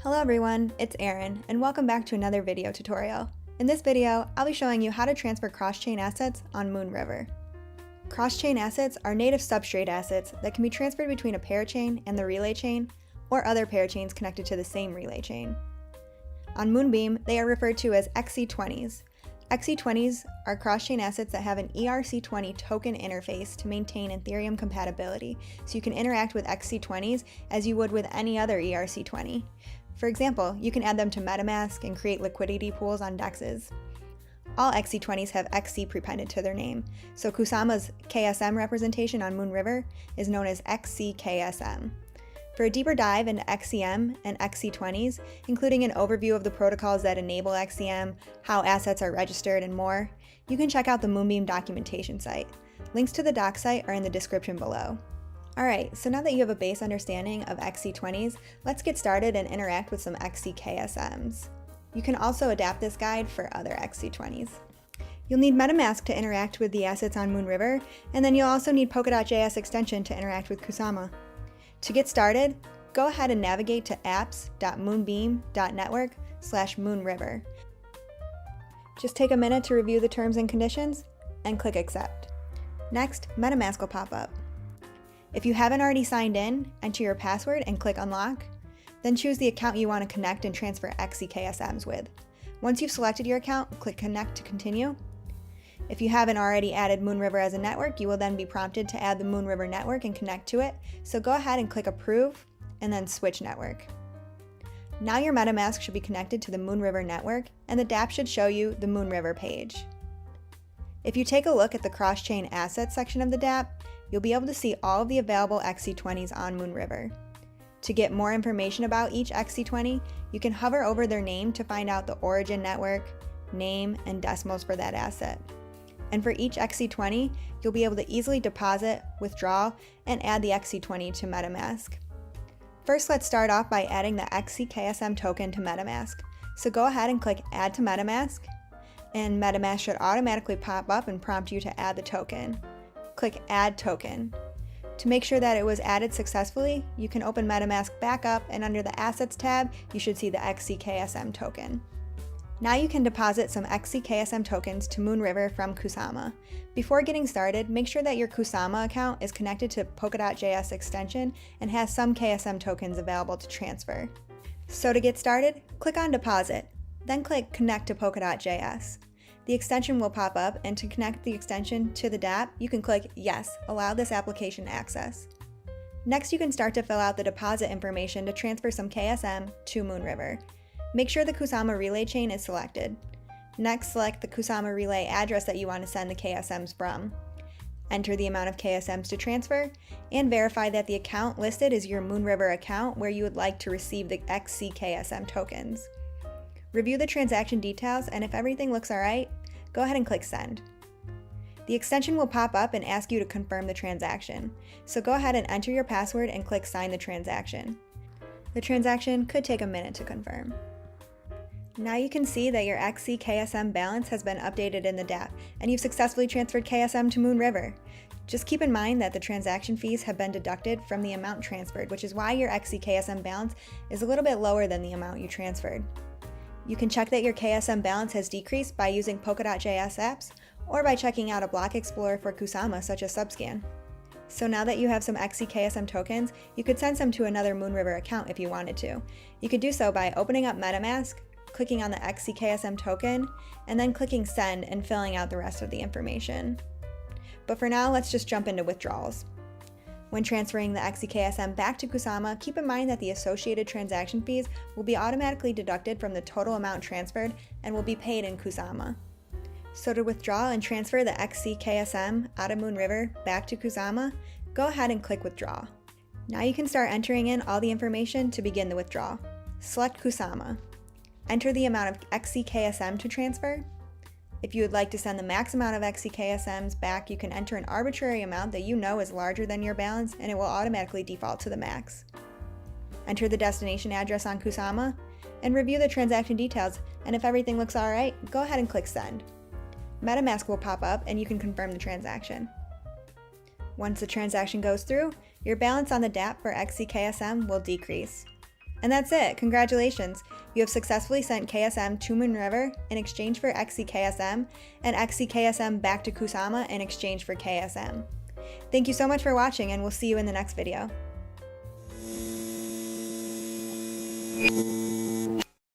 Hello everyone, it's Erin, and welcome back to another video tutorial. In this video, I'll be showing you how to transfer cross-chain assets on Moonriver. Cross-chain assets are native substrate assets that can be transferred between a parachain and the relay chain, or other parachains connected to the same relay chain. On Moonbeam, they are referred to as XC20s. XC20s are cross-chain assets that have an ERC20 token interface to maintain Ethereum compatibility, so you can interact with XC20s as you would with any other ERC20. For example, you can add them to MetaMask and create liquidity pools on DEXs. All XC20s have XC prepended to their name, so Kusama's KSM representation on Moonriver is known as XCKSM. For a deeper dive into XCM and XC20s, including an overview of the protocols that enable XCM, how assets are registered, and more, you can check out the Moonbeam documentation site. Links to the doc site are in the description below. Alright, so now that you have a base understanding of XC20s, let's get started and interact with some XCKSMs. You can also adapt this guide for other XC20s. You'll need MetaMask to interact with the assets on Moonriver, and then you'll also need Polkadot.js extension to interact with Kusama. To get started, go ahead and navigate to apps.moonbeam.network/Moonriver. Just take a minute to review the terms and conditions, and click Accept. Next, MetaMask will pop up. If you haven't already signed in, enter your password and click Unlock. Then choose the account you want to connect and transfer XCKSMs with. Once you've selected your account, click Connect to continue. If you haven't already added Moonriver as a network, you will then be prompted to add the Moonriver network and connect to it, so go ahead and click Approve, and then Switch Network. Now your MetaMask should be connected to the Moonriver network, and the dApp should show you the Moonriver page. If you take a look at the cross-chain assets section of the dApp, you'll be able to see all of the available XC20s on Moonriver. To get more information about each XC20, you can hover over their name to find out the origin network, name, and decimals for that asset. And for each XC20, you'll be able to easily deposit, withdraw, and add the XC20 to MetaMask. First, let's start off by adding the XCKSM token to MetaMask. So go ahead and click Add to MetaMask, and MetaMask should automatically pop up and prompt you to add the token. Click Add Token. To make sure that it was added successfully, you can open MetaMask back up, and under the Assets tab, you should see the XCKSM token. Now you can deposit some XCKSM tokens to Moonriver from Kusama. Before getting started, make sure that your Kusama account is connected to Polkadot.js extension and has some KSM tokens available to transfer. So to get started, click on Deposit, then click Connect to Polkadot.js. The extension will pop up, and to connect the extension to the dApp, you can click Yes, allow this application access. Next, you can start to fill out the deposit information to transfer some KSM to Moonriver. Make sure the Kusama relay chain is selected. Next, select the Kusama relay address that you want to send the KSMs from. Enter the amount of KSMs to transfer, and verify that the account listed is your Moonriver account where you would like to receive the XCKSM tokens. Review the transaction details, and if everything looks alright, go ahead and click Send. The extension will pop up and ask you to confirm the transaction, so go ahead and enter your password and click Sign the transaction. The transaction could take a minute to confirm. Now you can see that your XCKSM balance has been updated in the dApp, and you've successfully transferred KSM to Moonriver. Just keep in mind that the transaction fees have been deducted from the amount transferred, which is why your XCKSM balance is a little bit lower than the amount you transferred. You can check that your KSM balance has decreased by using Polkadot.js apps, or by checking out a block explorer for Kusama such as Subscan. So now that you have some XCKSM tokens, you could send some to another Moonriver account if you wanted to. You could do so by opening up MetaMask, clicking on the XCKSM token, and then clicking Send and filling out the rest of the information. But for now, let's just jump into withdrawals. When transferring the XCKSM back to Kusama, keep in mind that the associated transaction fees will be automatically deducted from the total amount transferred and will be paid in Kusama. So to withdraw and transfer the XCKSM out of Moonriver back to Kusama, go ahead and click Withdraw. Now you can start entering in all the information to begin the withdrawal. Select Kusama. Enter the amount of XCKSM to transfer. If you would like to send the max amount of XCKSMs back, you can enter an arbitrary amount that you know is larger than your balance, and it will automatically default to the max. Enter the destination address on Kusama, and review the transaction details, and if everything looks alright, go ahead and click Send. MetaMask will pop up, and you can confirm the transaction. Once the transaction goes through, your balance on the dApp for XCKSM will decrease. And that's it, congratulations! You have successfully sent KSM to Moonriver in exchange for XCKSM, and XCKSM back to Kusama in exchange for KSM. Thank you so much for watching, and we'll see you in the next video.